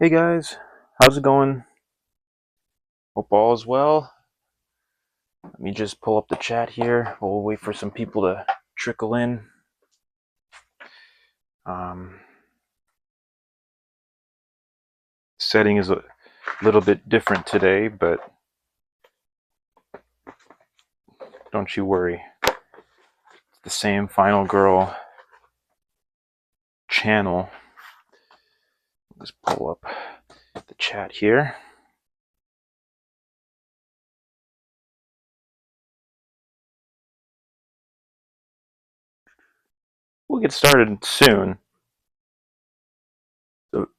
Hey guys, how's it going? Hope all is well. Let me just pull up the chat here. We'll wait for some people to trickle in. Um, Setting is a little bit different today, but don't you worry. It's the same Final Girl channel. Let's pull up the chat here. We'll get started soon. So,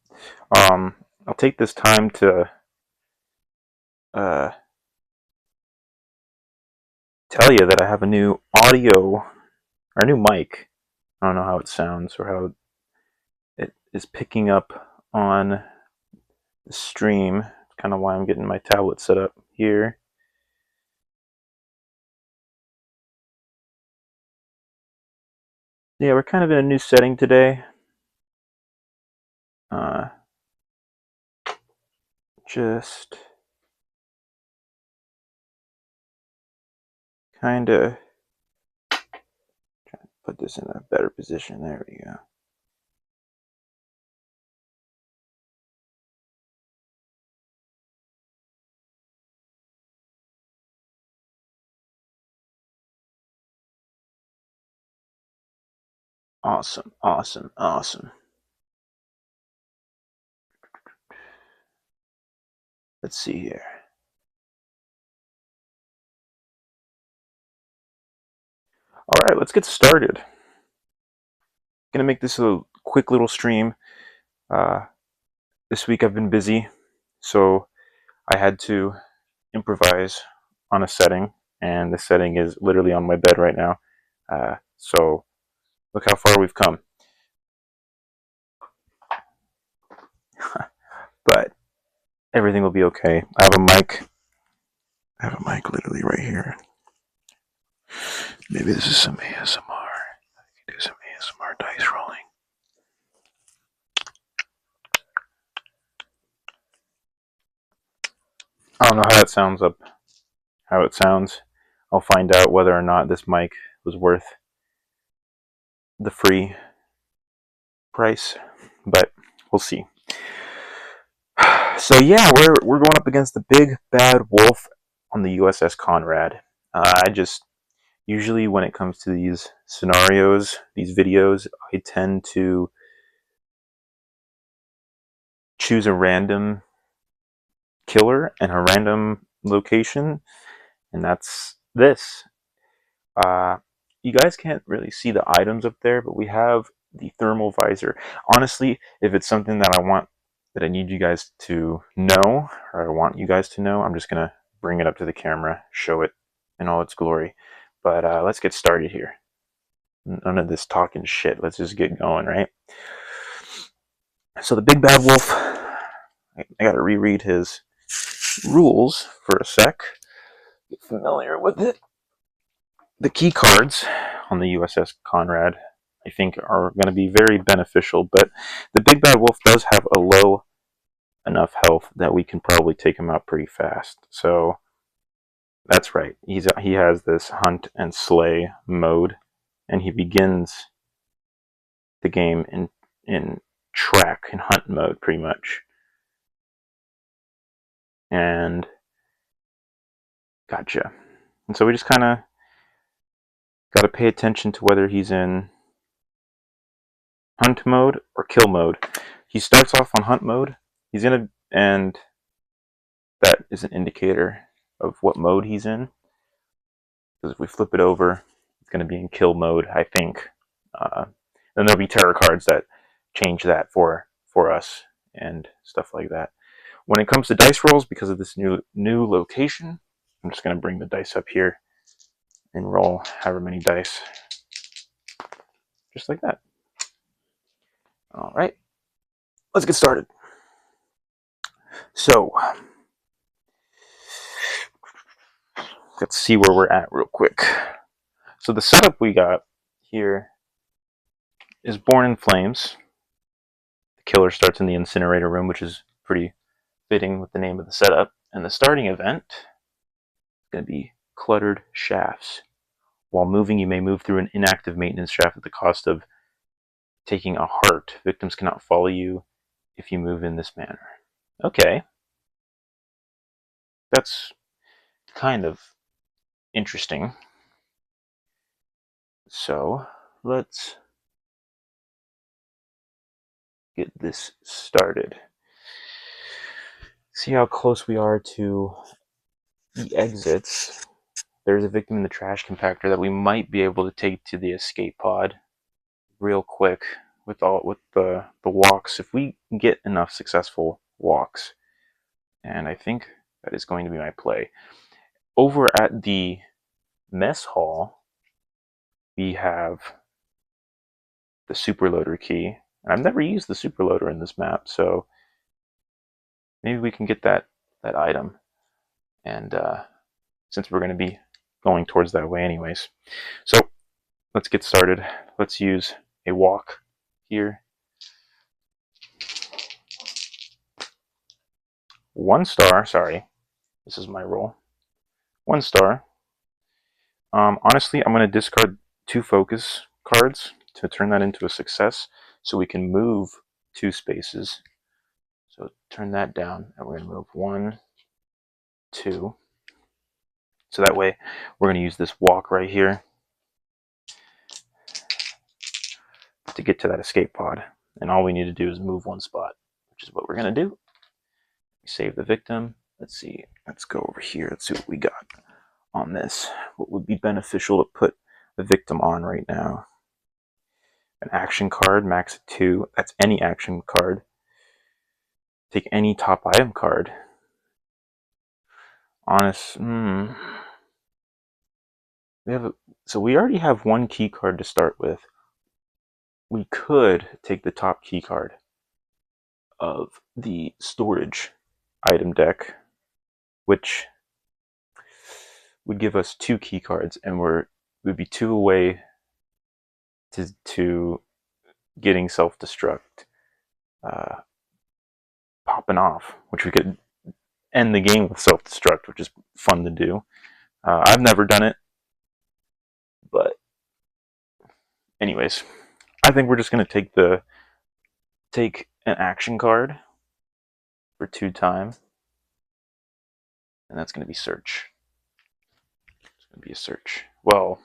I'll take this time to tell you that I have a new audio, or a new mic. I don't know how it sounds or how it is picking up on the stream. It's kind of why I'm getting my tablet set up here. Yeah, we're kind of in a new setting today. Just kind of trying to put this in a better position. There we go. Awesome, awesome, awesome. Let's see here. All right, let's get started. I'm gonna make this a quick little stream. This week I've been busy, so I had to improvise on a setting, and the setting is literally on my bed right now. So look how far we've come. But everything will be okay. I have a mic. I have a mic literally right here. Maybe this is some ASMR. I can do some ASMR dice rolling. I don't know how it sounds up. How it sounds. I'll find out whether or not this mic was worth the free price, but we'll see. So yeah, we're going up against the big bad wolf on the USS Konrad. I just usually when it comes to these scenarios, these videos, I tend to choose a random killer and a random location, and that's this. Uh, you guys can't really see the items up there, but we have the thermal visor. Honestly, if it's something that I need you guys to know, or I want you guys to know, I'm just gonna bring it up to the camera, show it in all its glory. But let's get started here. None of this talking shit. Let's just get going, right? So the big bad wolf, I gotta reread his rules for a sec. Get familiar with it. The key cards on the USS Konrad, I think, are going to be very beneficial, but the big bad wolf does have a low enough health that we can probably take him out pretty fast. So that's right. He has this hunt and slay mode, and he begins the game in track and hunt mode pretty much. And gotcha. And so we just kind of got to pay attention to whether he's in hunt mode or kill mode. He starts off on hunt mode. He's in and that is an indicator of what mode he's in. Because if we flip it over, it's going to be in kill mode, I think. Then there'll be tarot cards that change that for us and stuff like that. When it comes to dice rolls, because of this new location, I'm just going to bring the dice up here and roll however many dice, just like that. All right, let's get started. So let's see where we're at real quick. So the setup we got here is Born in Flames. The killer starts in the incinerator room, which is pretty fitting with the name of the setup. And the starting event is going to be cluttered shafts. While moving, you may move through an inactive maintenance shaft at the cost of taking a heart. Victims cannot follow you if you move in this manner. Okay. That's kind of interesting. So let's get this started. See how close we are to the exits. There's a victim in the trash compactor that we might be able to take to the escape pod real quick with the walks, if we get enough successful walks. And I think that is going to be my play. Over at the mess hall, we have the superloader key. And I've never used the superloader in this map, so maybe we can get that item. And since we're going to be going towards that way anyways. So let's get started. Let's use a walk here. 1 star, sorry. This is my roll. 1 star. Honestly, I'm going to discard 2 focus cards to turn that into a success so we can move 2 spaces. So turn that down, and we're going to move 1, 2. So that way, we're going to use this walk right here to get to that escape pod. And all we need to do is move 1 spot, which is what we're going to do. Save the victim. Let's see. Let's go over here. Let's see what we got on this. What would be beneficial to put the victim on right now? An action card, max 2. That's any action card. Take any top item card. So we already have 1 key card to start with. We could take the top key card of the storage item deck, which would give us 2 key cards, and we'd be 2 away to getting self-destruct popping off, which we could end the game with self-destruct, which is fun to do. I've never done it, but anyways, I think we're just going to take an action card for 2 time, and that's going to be search. It's going to be a search. Well,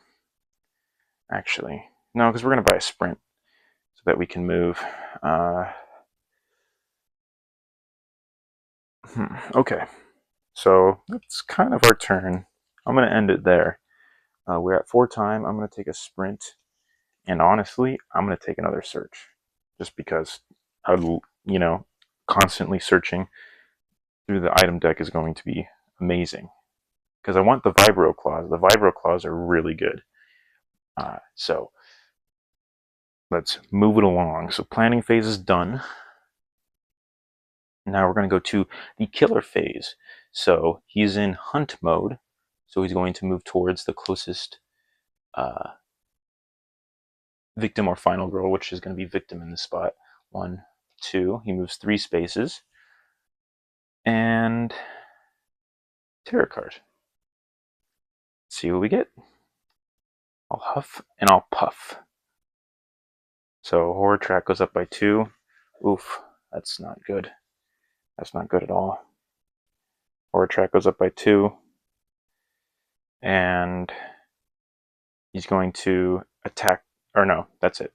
actually, no, because we're going to buy a sprint so that we can move. Okay, so that's kind of our turn. I'm going to end it there. We're at 4 time. I'm going to take a sprint, and honestly, I'm going to take another search, just because constantly searching through the item deck is going to be amazing. Because I want the vibro claws. The vibro claws are really good. So let's move it along. So planning phase is done. Now we're going to go to the killer phase. So he's in hunt mode. So he's going to move towards the closest victim or final girl, which is going to be victim in this spot. 1, 2. He moves 3 spaces. And tarot card. Let's see what we get. I'll huff and I'll puff. So horror track goes up by 2. Oof, that's not good. That's not good at all. Horror track goes up by 2. And he's going to attack, or no, that's it.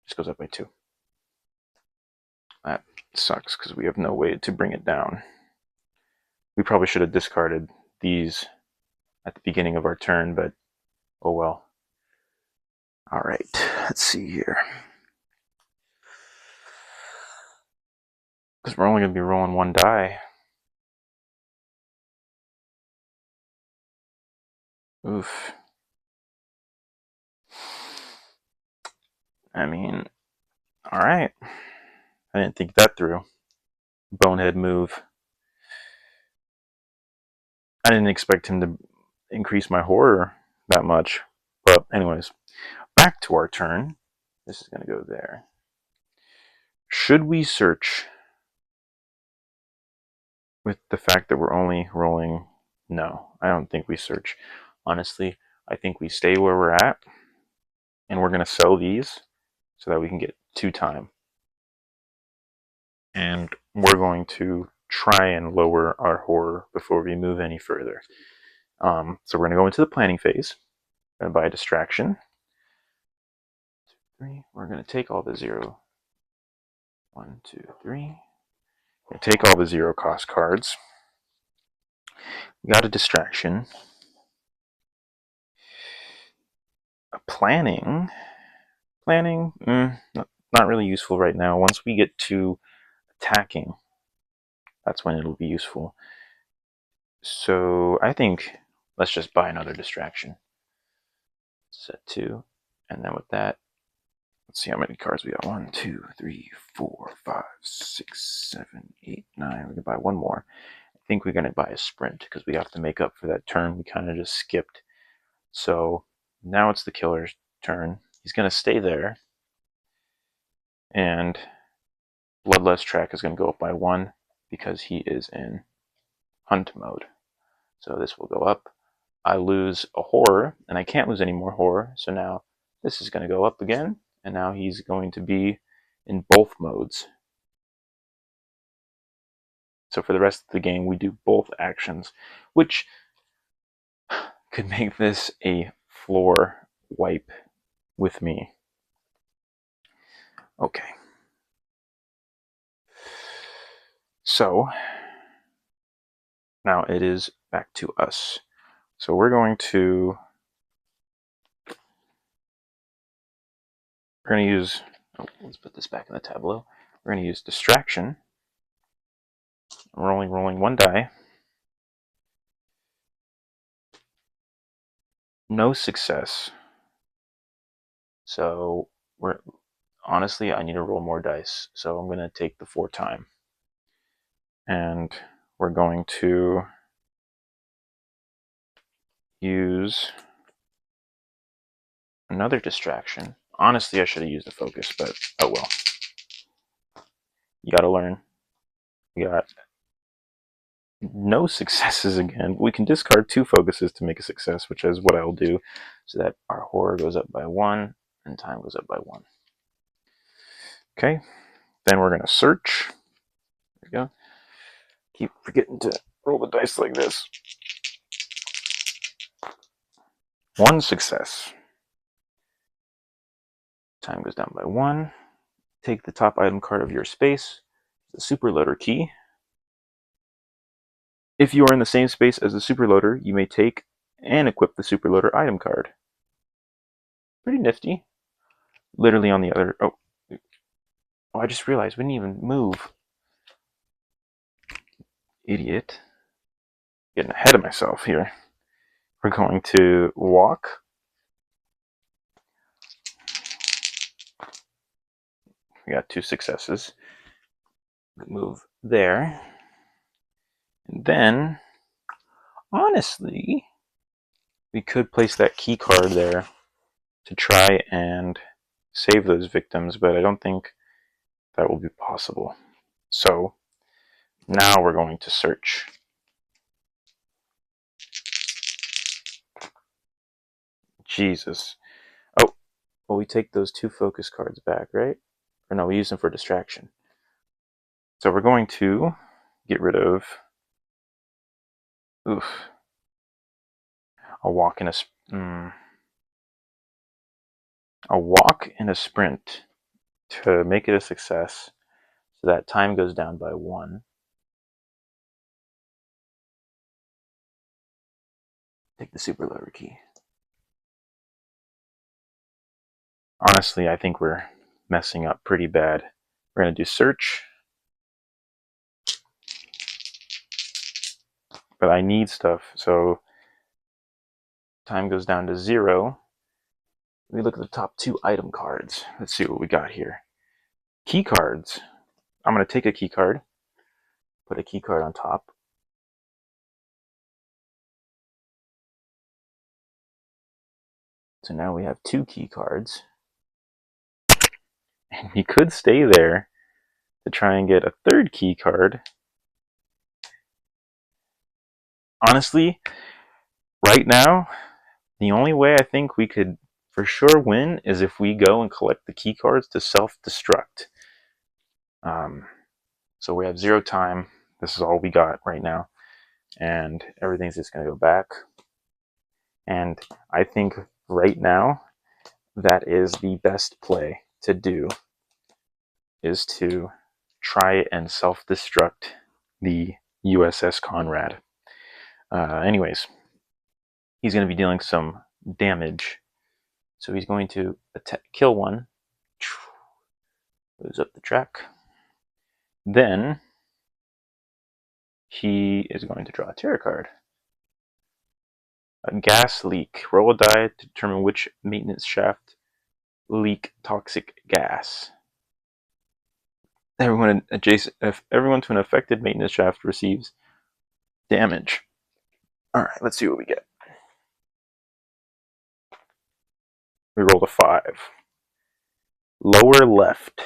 Just goes up by 2. That sucks because we have no way to bring it down. We probably should have discarded these at the beginning of our turn, but oh well. Alright, let's see here. Because we're only going to be rolling 1 die. Oof. I mean, alright. I didn't think that through. Bonehead move. I didn't expect him to increase my horror that much. But anyways, back to our turn. This is going to go there. Should we search with the fact that we're only rolling, no, I don't think we search. Honestly, I think we stay where we're at, and we're going to sell these so that we can get 2 time. And we're going to try and lower our horror before we move any further. So we're going to go into the planning phase. We're going to buy a distraction. 3. We're going to take all the 0. 1, 2, 3. We're going to take all the 0 cost cards. We got a distraction. A planning, not really useful right now. Once we get to attacking, that's when it'll be useful. So I think let's just buy another distraction. Set 2, and then with that, let's see how many cards we got. 1, 2, 3, 4, 5, 6, 7, 8, 9. We can buy one more. I think we're going to buy a sprint because we have to make up for that turn we kind of just skipped. So now it's the killer's turn. He's going to stay there. And Bloodlust track is going to go up by 1 because he is in hunt mode. So this will go up. I lose a horror, and I can't lose any more horror. So now this is going to go up again, and now he's going to be in both modes. So for the rest of the game, we do both actions, which could make this a floor wipe with me. Okay. So now it is back to us. So we're going to use, let's put this back in the tableau. We're going to use distraction. We're only rolling 1 die. No success. So honestly, I need to roll more dice. So I'm going to take the 4 time. And we're going to use another distraction. Honestly, I should have used the focus, but oh well. You got to learn. We got no successes again. We can discard 2 focuses to make a success, which is what I'll do, so that our horror goes up by 1 and time goes up by 1. Okay, then we're going to search. There we go. Keep forgetting to roll the dice like this. 1 success. Time goes down by 1. Take the top item card of your space, the superloader key. If you are in the same space as the superloader, you may take and equip the superloader item card. Pretty nifty. Literally on the other... Oh, I just realized we didn't even move. Idiot. Getting ahead of myself here. We're going to walk. We got 2 successes. Move there. And then, honestly, we could place that key card there to try and save those victims, but I don't think that will be possible. So, now we're going to search. Jesus. Oh, well, we take those 2 focus cards back, right? Or no, we use them for distraction. So we're going to get rid of... Oof. A walk and a sprint to make it a success, so that time goes down by 1. Take the superloader key. Honestly, I think we're messing up pretty bad. We're going to do search. But I need stuff, so time goes down to 0. We look at the top 2 item cards. Let's see what we got here. Key cards. I'm going to take a key card, put a key card on top. So now we have 2 key cards. And we could stay there to try and get a 3rd key card. honestly, right now, the only way I think we could for sure win is if we go and collect the key cards to self-destruct. So we have 0 time. This is all we got right now. And everything's just going to go back. And I think right now, that is the best play to do, is to try and self-destruct the USS Konrad. Anyways, he's going to be dealing some damage. So he's going to kill one, moves up the track. Then he is going to draw a tarot card. A gas leak. Roll a die to determine which maintenance shaft leak toxic gas. Everyone to an affected maintenance shaft receives damage. Alright, let's see what we get. We rolled a 5. Lower left.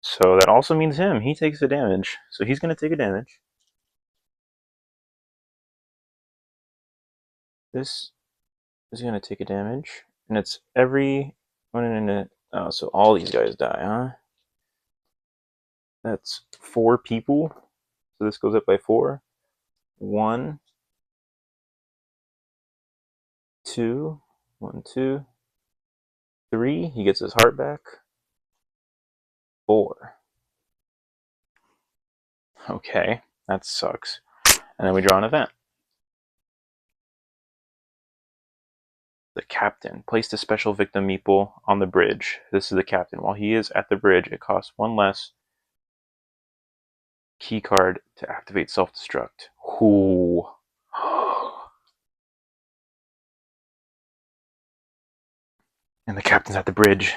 So that also means him. He takes the damage. So he's going to take a damage. This is going to take a damage. And it's every one in it. Oh, so all these guys die, huh? That's 4 people. So this goes up by 4. 1, 2, 1, 2, 3. He gets his heart back. 4. Okay, that sucks. And then we draw an event. The captain. Place the special victim meeple on the bridge. This is the captain. While he is at the bridge, it costs 1 less key card to activate self-destruct. Ooh. And the captain's at the bridge.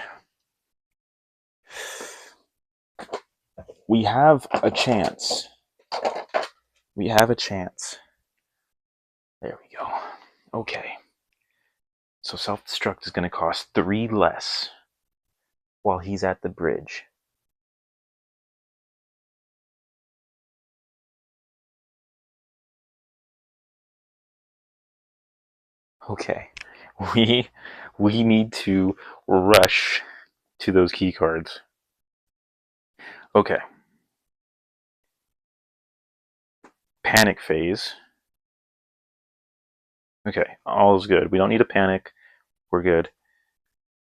We have a chance. We have a chance. There we go. Okay. So self-destruct is going to cost 3 less while he's at the bridge. Okay. We need to rush to those key cards. Okay. Panic phase. Okay, all is good. We don't need to panic. We're good.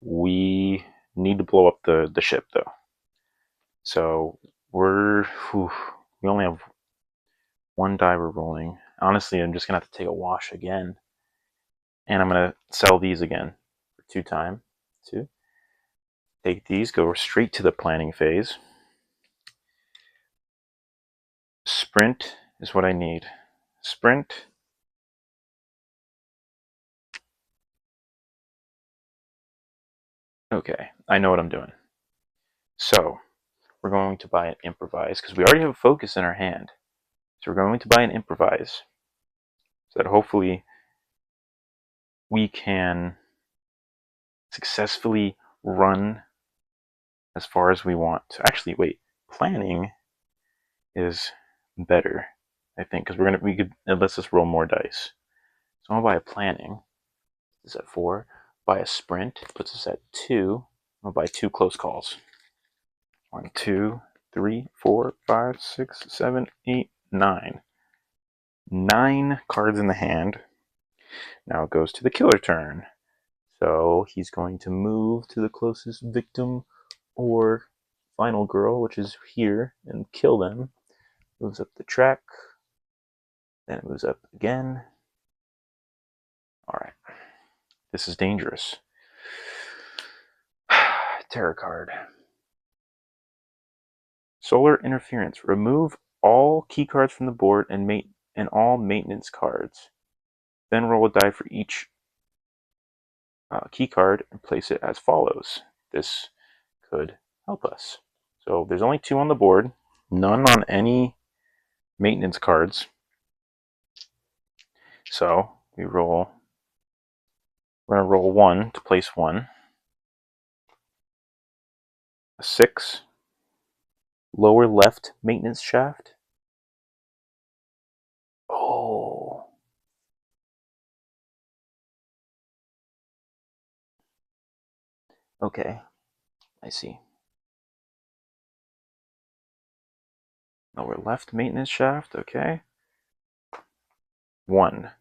We need to blow up the ship, though. So we only have 1 die we're rolling. Honestly, I'm just going to have to take a wash again. And I'm going to sell these again for 2 time. 2. Take these, go straight to the planning phase. Sprint is what I need. Sprint. Okay, I know what I'm doing. So, we're going to buy an improvise, because we already have a focus in our hand. So we're going to buy an improvise, so that hopefully we can successfully run as far as we want. So actually, wait, planning is better, I think, because it lets us roll more dice. So I'm gonna buy a planning. This is at 4. Buy a sprint, puts us at 2. I'm gonna buy 2 close calls. 1, 2, 3, 4, 5, 6, 7, 8, 9. 9 cards in the hand. Now it goes to the killer turn. So he's going to move to the closest victim or final girl, which is here, and kill them. Moves up the track. Then it moves up again. Alright. This is dangerous. Tarot card. Solar interference. Remove all key cards from the board and all maintenance cards. Then roll a die for each key card and place it as follows. This could help us. So there's only 2 on the board, none on any maintenance cards. So we're going to roll 1 to place 1. A 6. Lower left maintenance shaft. Okay, I see. Lower left maintenance shaft, okay. 1.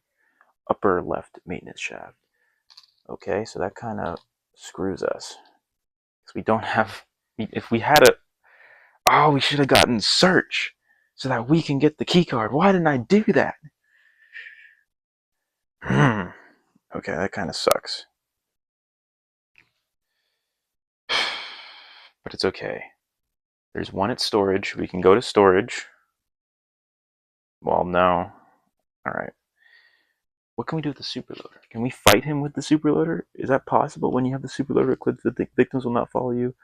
Upper left maintenance shaft. Okay, so that kind of screws us. Because we don't have... If we had a... Oh, we should have gotten search so that we can get the key card. Why didn't I do that? Okay, that kind of sucks. But it's okay. There's one at storage. We can go to storage. Well, no. Alright. What can we do with the superloader? Can we fight him with the superloader? Is that possible? When you have the superloader equipped, the victims will not follow you.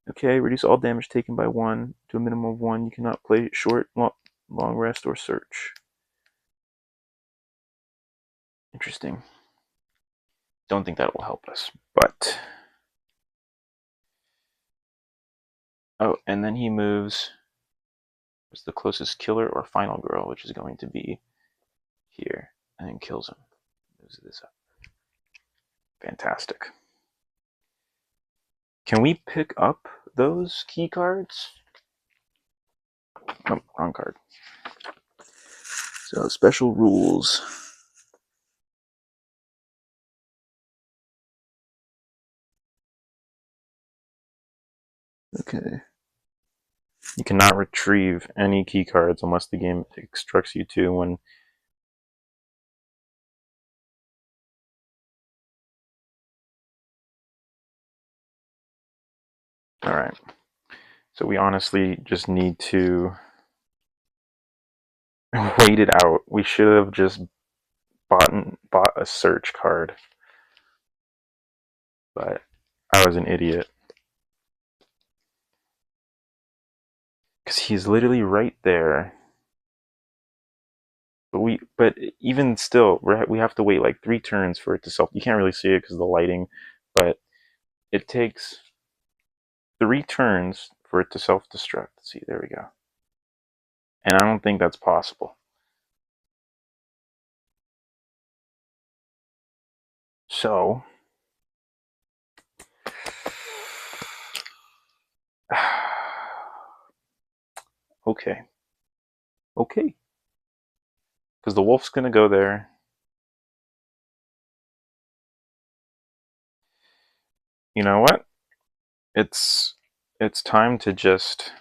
Okay, reduce all damage taken by 1 to a minimum of 1. You cannot play short, long rest, or search. Interesting. Don't think that will help us, but... Oh, and then he moves... What's the closest killer or final girl, which is going to be here, and then kills him. Moves this up. Fantastic. Can we pick up those key cards? Oh, wrong card. So, special rules. Okay. You cannot retrieve any key cards unless the game instructs you to when... Alright. So we honestly just need to wait it out. We should have just bought a search card. But I was an idiot. Because he's literally right there. But even still, we have to wait like 3 turns for it to self... You can't really see it because of the lighting, but it takes 3 turns for it to self-destruct. See, there we go. And I don't think that's possible. So... Okay. Okay. Because the wolf's going to go there. You know what? It's time to just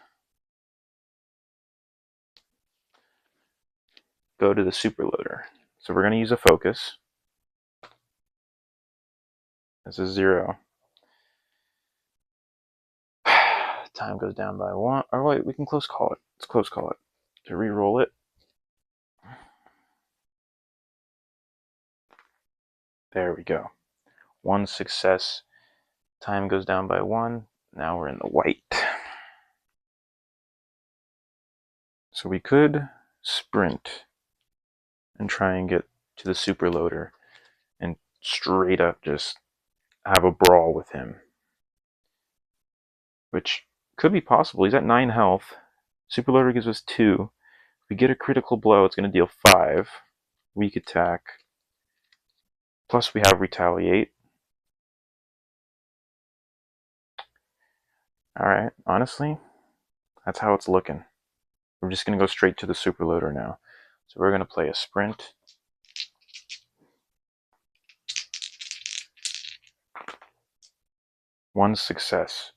go to the superloader. So we're going to use a focus. This is 0. Time goes down by 1. Oh wait, we can close call it. Let's close call it. To re-roll it. There we go. 1 success. Time goes down by 1. Now we're in the white. So we could sprint and try and get to the superloader and straight up just have a brawl with him. Which could be possible. He's at 9 health. Superloader gives us 2. If we get a critical blow, it's going to deal 5. Weak attack. Plus we have retaliate. Alright, honestly, that's how it's looking. We're just going to go straight to the superloader now. So we're going to play a sprint. One success.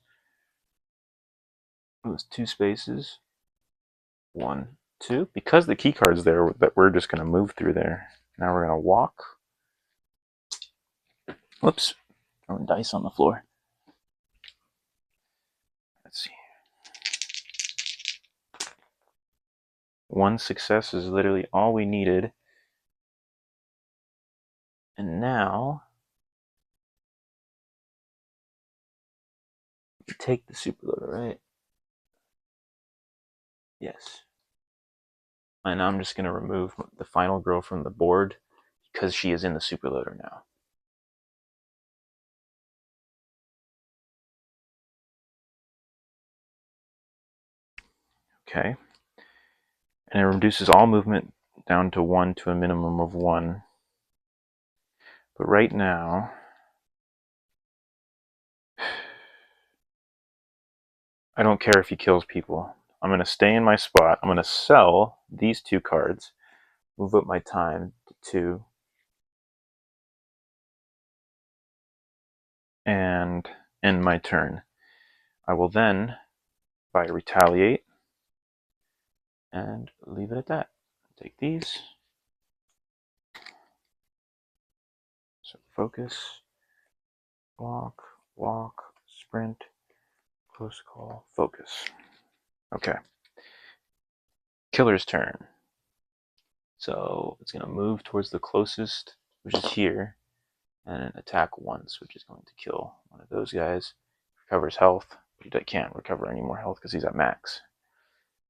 Those 2 spaces. 1, 2. Because the key card's there, that we're just going to move through there. Now we're going to walk. Whoops. Throwing dice on the floor. Let's see. 1 success is literally all we needed. And now we take the superloader, right? Yes. And I'm just going to remove the final girl from the board because she is in the superloader now. Okay. And it reduces all movement down to 1 to a minimum of 1. But right now, I don't care if he kills people. I'm going to stay in my spot. I'm going to sell these 2 cards, move up my time to 2, and end my turn. I will then buy Retaliate and leave it at that. Take these. So focus, walk, walk, sprint, close call, focus. Okay. Killer's turn. So it's going to move towards the closest, which is here, and attack once, which is going to kill one of those guys. Recovers health, but he can't recover any more health because he's at max.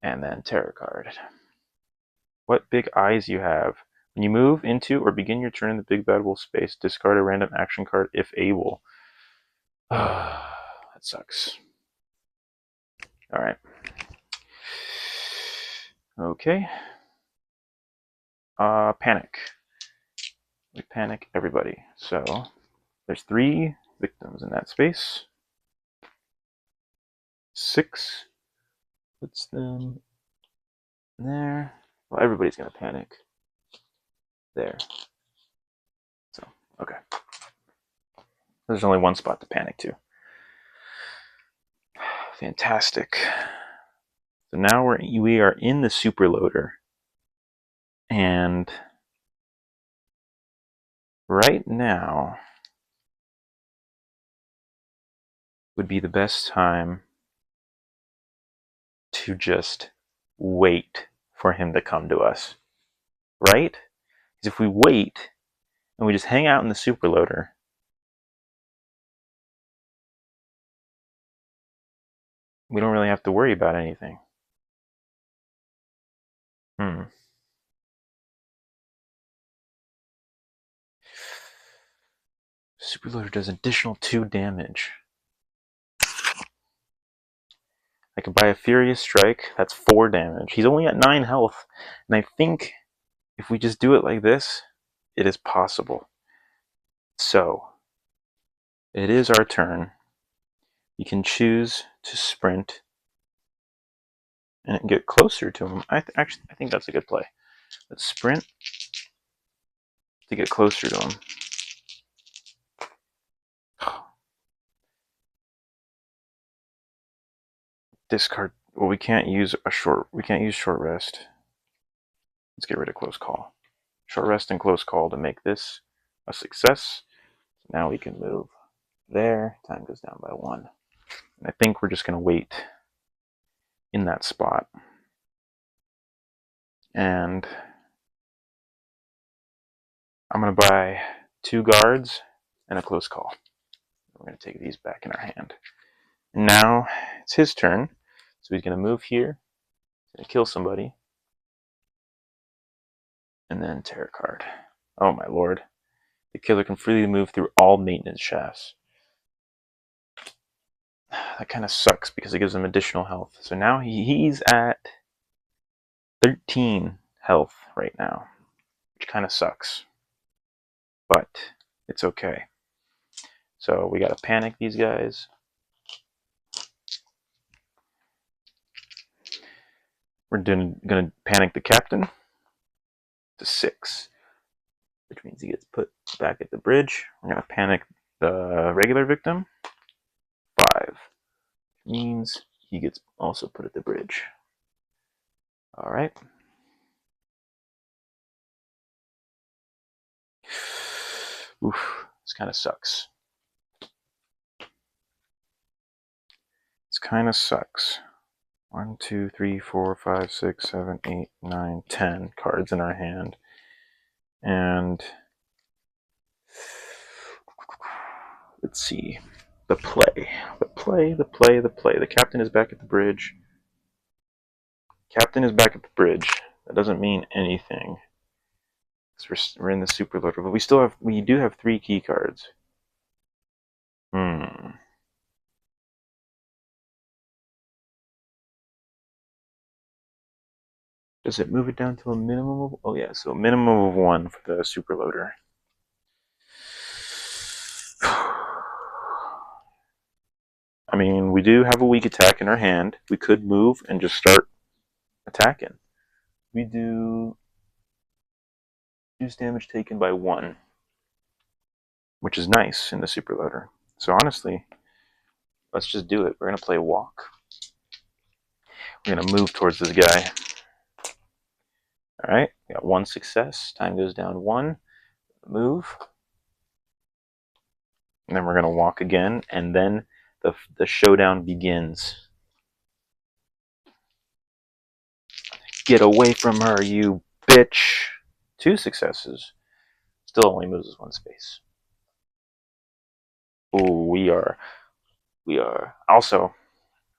And then Terror card. What big eyes you have. When you move into or begin your turn in the big bad wolf space, discard a random action card if able. That sucks. Alright. Okay. Panic. We panic everybody. So there's 3 victims in that space. 6 puts them there. Well, everybody's gonna panic. There. So, okay. There's only 1 spot to panic to. Fantastic. So now we are in the super loader. And right now would be the best time to just wait for him to come to us. Right? Because if we wait and we just hang out in the super loader, we don't really have to worry about anything. Super loader does additional 2 damage. I could buy a Furious Strike, that's 4 damage. He's only at 9 health, and I think if we just do it like this, it is possible. So, it is our turn. You can choose to sprint and get closer to him. I think that's a good play. Let's sprint to get closer to him. Discard. Well, we can't use short rest. Let's get rid of close call. Short rest and close call to make this a success. Now we can move there. Time goes down by 1. And I think we're just going to wait in that spot. And I'm going to buy 2 guards and a close call. We're going to take these back in our hand. And now it's his turn. So he's going to move here. He's going to kill somebody. And then Terror card. Oh my lord. The killer can freely move through all maintenance shafts. That kind of sucks because it gives him additional health. So now he's at 13 health right now, which kind of sucks. But it's okay. So we gotta panic these guys. We're gonna panic the captain to 6, which means he gets put back at the bridge. We're gonna panic the regular victim, 5, means he gets also put at the bridge. All right. Oof, this kind of sucks. This kind of sucks. 1, 2, 3, 4, 5, 6, 7, 8, 9, 10 cards in our hand. And let's see. The play. The captain is back at the bridge. Captain is back at the bridge. That doesn't mean anything. We're in the super loader, but we do have 3 key cards. Does it move it down to a minimum of... Oh yeah, so a minimum of 1 for the super loader. I mean, we do have a weak attack in our hand. We could move and just start attacking. We do reduce damage taken by 1, which is nice in the superloader. So honestly, let's just do it. We're going to play walk. We're going to move towards this guy. Alright, we got 1 success. Time goes down 1. Move. And then we're going to walk again, and then the showdown begins. Get away from her, you bitch! 2 successes. Still only moves us 1 space. Ooh, we are. Also,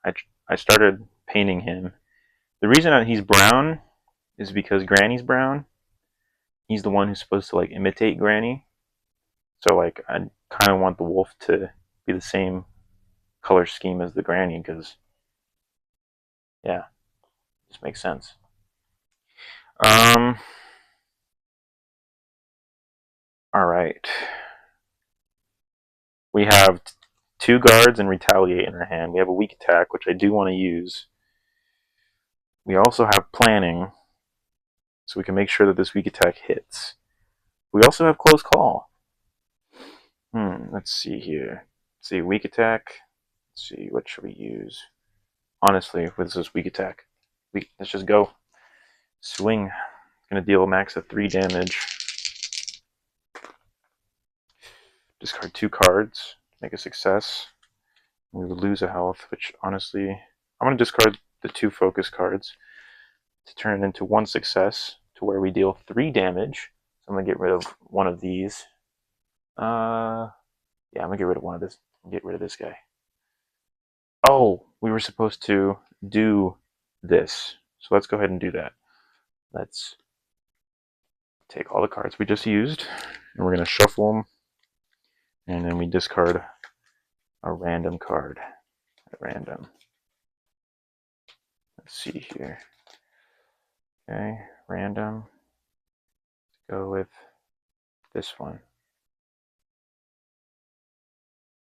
I started painting him. The reason that he's brown is because Granny's brown. He's the one who's supposed to like imitate Granny. So like I kind of want the wolf to be the same color scheme as the Granny because yeah, just makes sense. All right. We have 2 guards and retaliate in our hand. We have a weak attack, which I do want to use. We also have planning, so we can make sure that this weak attack hits. We also have close call. Let's see here. Let's see, weak attack. Let's see, what should we use? Honestly, with this weak attack, let's just go. Swing. It's going to deal a max of 3 damage. Discard 2 cards. Make a success. We would lose a health, which honestly, I'm going to discard the 2 focus cards to turn it into 1 success, to where we deal 3 damage. So I'm going to get rid of one of these. Yeah, I'm going to get rid of one of this. Get rid of this guy. Oh, we were supposed to do this. So let's go ahead and do that. Let's take all the cards we just used, and we're going to shuffle them. And then we discard a random card at random. Let's see here. Okay, random. Let's go with this one.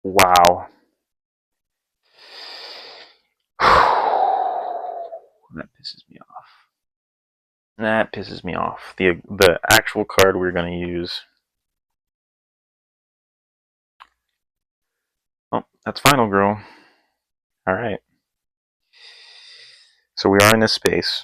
Wow. That pisses me off. That pisses me off. The actual card we're going to use. Oh, that's final, girl. Alright. So we are in this space.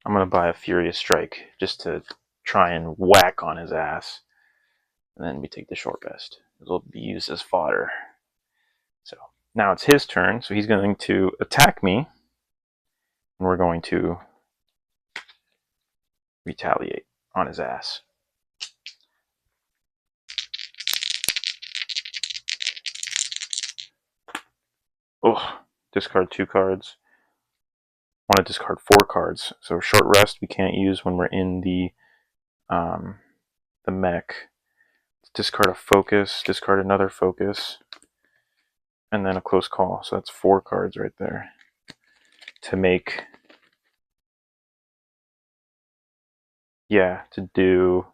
I'm going to buy a Furious Strike just to try and whack on his ass. And then we take the short rest. It'll be used as fodder. So now it's his turn, so he's going to attack me. And we're going to retaliate on his ass. Oh, discard 2 cards. I want to discard 4 cards. So short rest we can't use when we're in the mech. Discard a focus, discard another focus, and then a close call. So that's 4 cards right there to make, yeah, to do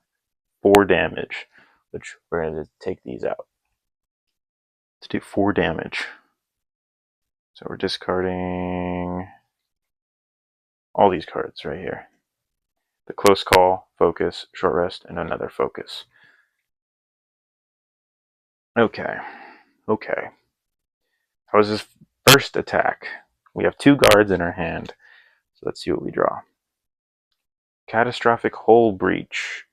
4 damage, which we're going to take these out to do 4 damage. So we're discarding all these cards right here. The close call, focus, short rest, and another focus. Okay. Okay. How was his first attack? We have 2 guards in our hand. So let's see what we draw. Catastrophic Hull Breach.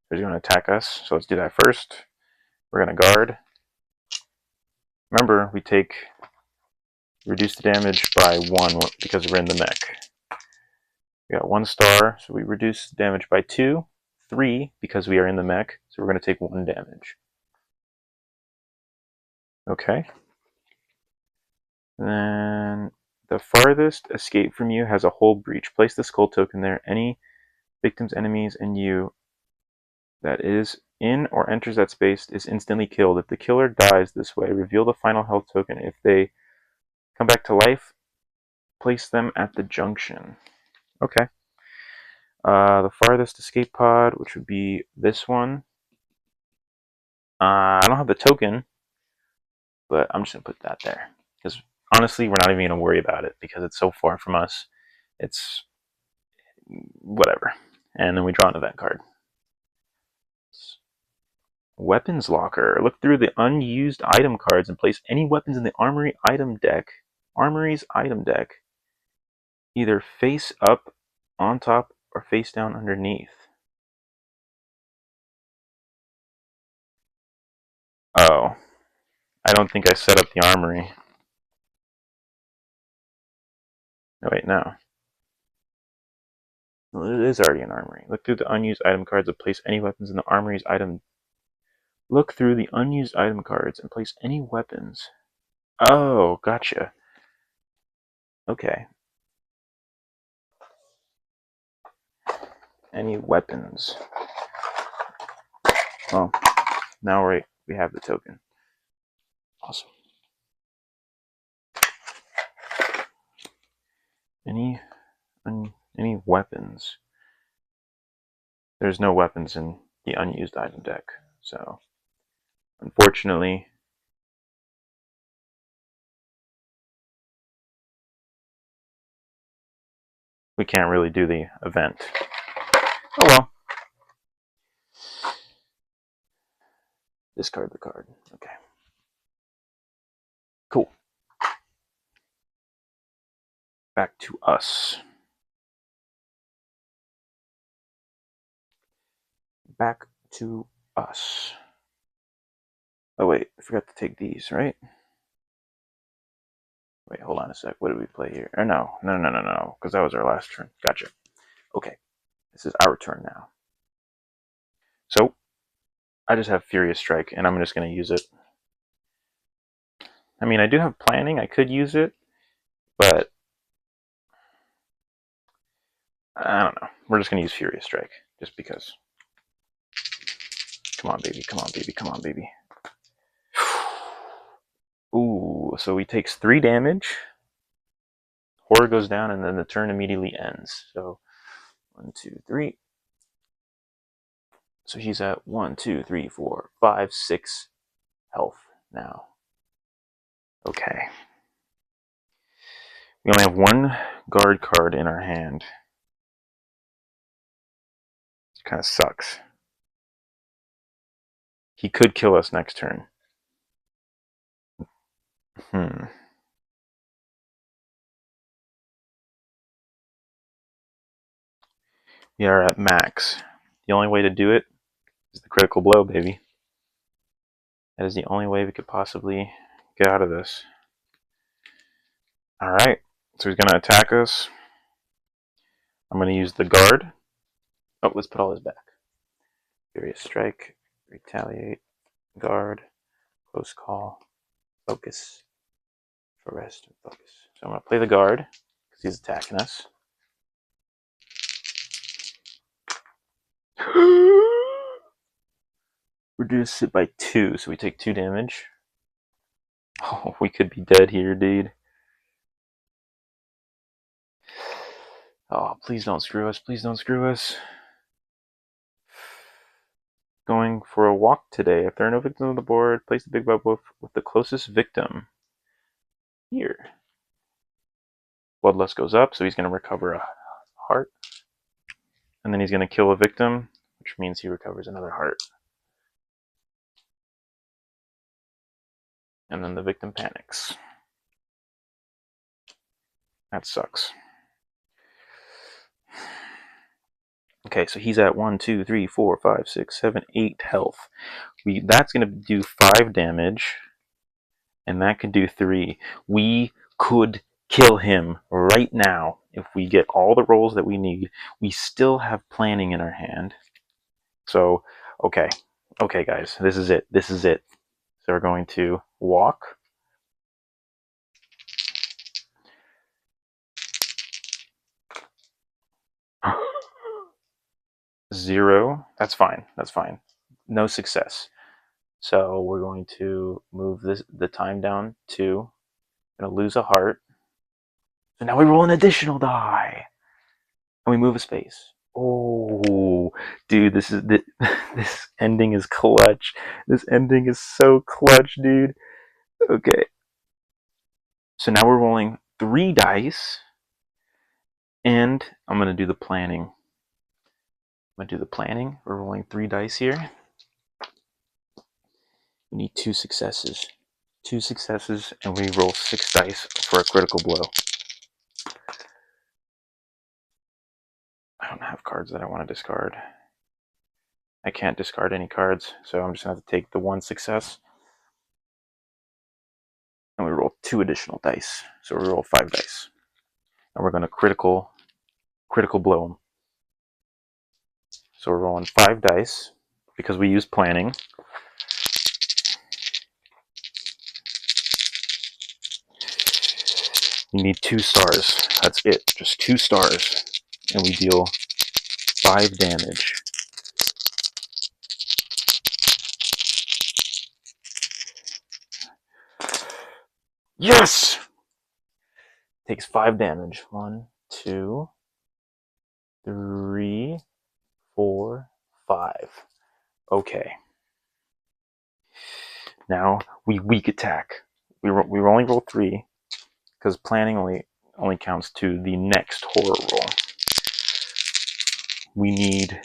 He's going to attack us. So let's do that first. We're going to guard. Remember, we reduce the damage by 1 because we're in the mech. We got 1 star, so we reduce damage by 2. 3 because we are in the mech, so we're going to take 1 damage. Okay. Then the farthest escape from you has a Hull Breach. Place the skull token there. Any victims, enemies, and you that is in or enters that space is instantly killed. If the killer dies this way, reveal the final health token. If they come back to life, place them at the junction. Okay. The farthest escape pod, which would be this one. I don't have the token, but I'm just going to put that there. Because honestly, we're not even going to worry about it because it's so far from us. It's whatever. And then we draw an event card. Weapons locker. Look through the unused item cards and place any weapons in the armory's item deck, either face up on top or face down underneath. Oh, I don't think I set up the armory. No, wait, no. Well, it is already an armory. Look through the unused item cards and place any weapons in the armory's item. Look through the unused item cards and place any weapons. Oh, gotcha. Okay. Any weapons. Well, now we have the token. Awesome. Any weapons? There's no weapons in the unused item deck, so unfortunately, we can't really do the event. Oh well. Discard the card. Okay. Cool. Back to us. Back to us. Oh wait, I forgot to take these, right? Wait, hold on a sec. What did we play here? Or no, because that was our last turn. Gotcha. Okay, this is our turn now. So, I just have Furious Strike, and I'm just going to use it. I mean, I do have planning. I could use it, but I don't know. We're just going to use Furious Strike, just because. Come on, baby. Come on, baby. Come on, baby. Ooh, so he takes 3 damage. Horror goes down, and then the turn immediately ends. So, 1, 2, 3. So he's at 1, 2, 3, 4, 5, 6 health now. Okay. We only have 1 guard card in our hand. It kind of sucks. He could kill us next turn. We are at max. The only way to do it is the critical blow, baby. That is the only way we could possibly get out of this. Alright, so he's going to attack us. I'm going to use the guard. Oh, let's put all this back. Furious Strike, Retaliate, Guard, Close Call, Focus, Arrest, and Focus. So I'm going to play the guard, because he's attacking us. Reduce it by 2, so we take 2 damage. Oh, we could be dead here, dude. Oh, please don't screw us. Please don't screw us. Going for a walk today. If there are no victims on the board, place the big bubble with the closest victim. Here. Bloodlust goes up, so he's going to recover a heart. And then he's going to kill a victim, which means he recovers another heart. And then the victim panics. That sucks. Okay, so he's at 1, 2, 3, 4, 5, 6, 7, 8 health. That's going to do 5 damage, and that can do 3. We could kill him right now if we get all the rolls that we need. We still have planning in our hand. So, okay, guys, this is it. This is it. So we're going to walk. Zero. That's fine. That's fine. No success. So we're going to move the time down 2. Gonna lose a heart. So now we roll an additional die. And we move a space. Oh, dude, this ending is clutch. This ending is so clutch, dude. Okay, so now we're rolling 3 dice, and I'm gonna do the planning. We're rolling 3 dice here. We need 2 successes. 2 successes, and we roll 6 dice for a critical blow. I don't have cards that I want to discard. I can't discard any cards, so I'm just going to have to take the 1 success. And we roll 2 additional dice. So we roll 5 dice. And we're going to critical blow them. So we're rolling 5 dice because we use planning. You need 2 stars. That's it. Just 2 stars. And we deal 5 damage. Yes! Takes 5 damage. 1, 2, 3, 4, 5. Okay. Now we weak attack. We only roll 3 because planning only counts to the next horror roll. We need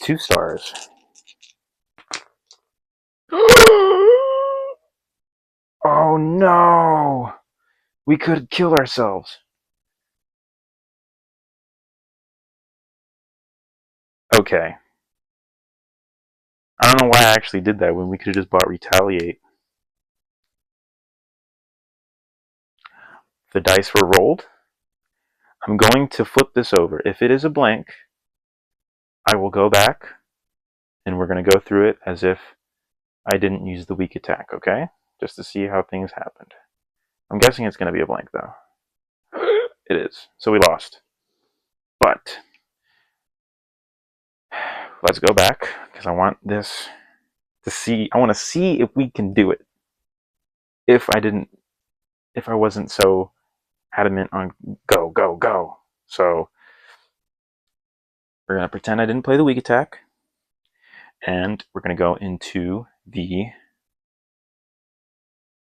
2 stars. Oh no! We could kill ourselves. Okay. I don't know why I actually did that when we could have just bought Retaliate. The dice were rolled. I'm going to flip this over. If it is a blank, I will go back and we're going to go through it as if I didn't use the weak attack, okay? Just to see how things happened. I'm guessing it's going to be a blank, though. It is. So we lost. But let's go back because I want this to see. I want to see if we can do it. If I wasn't so adamant on go, go, go. So we're going to pretend I didn't play the weak attack. And we're going to go into the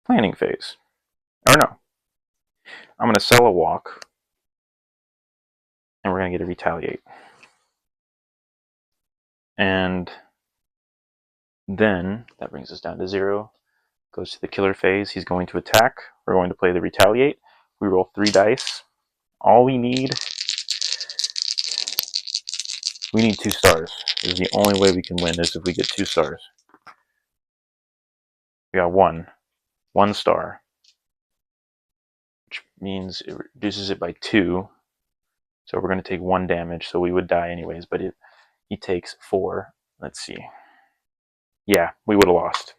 planning phase. Or no. I'm going to sell a walk. And we're going to get a Retaliate. And then that brings us down to 0. Goes to the killer phase. He's going to attack. We're going to play the Retaliate. We roll 3 dice. All we need 2 stars. This is the only way we can win is if we get 2 stars. We got 1 star, which means it reduces it by 2. So we're going to take 1 damage. So we would die anyways, but he takes 4. Let's see. Yeah, we would have lost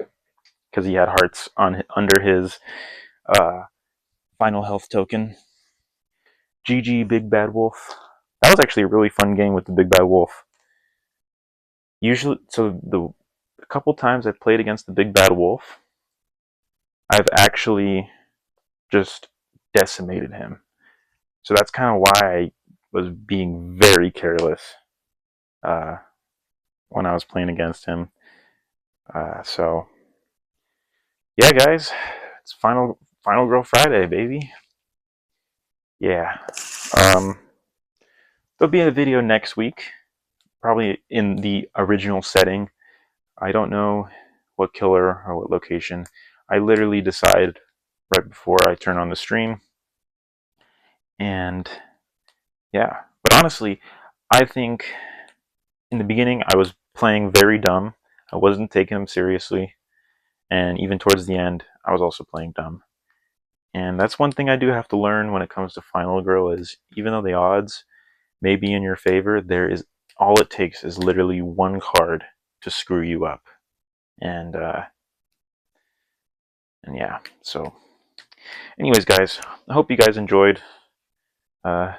because he had hearts under his final health token. GG, Big Bad Wolf. That was actually a really fun game with the Big Bad Wolf. Usually, so the couple times I've played against the Big Bad Wolf, I've actually just decimated him. So that's kind of why I was being very careless when I was playing against him. So yeah, guys, it's Final Girl Friday, baby. Yeah. There'll be a video next week, probably in the original setting. I don't know what killer or what location. I literally decide right before I turn on the stream. And yeah, but honestly, I think in the beginning I was playing very dumb. I wasn't taking them seriously. And even towards the end, I was also playing dumb. And that's one thing I do have to learn when it comes to Final Girl is even though the odds may be in your favor, all it takes is literally 1 card to screw you up. And yeah, so anyways, guys, I hope you guys enjoyed. My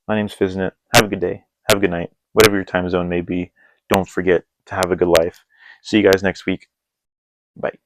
name's Fiznit. Have a good day. Have a good night. Whatever your time zone may be, don't forget to have a good life. See you guys next week. Bye.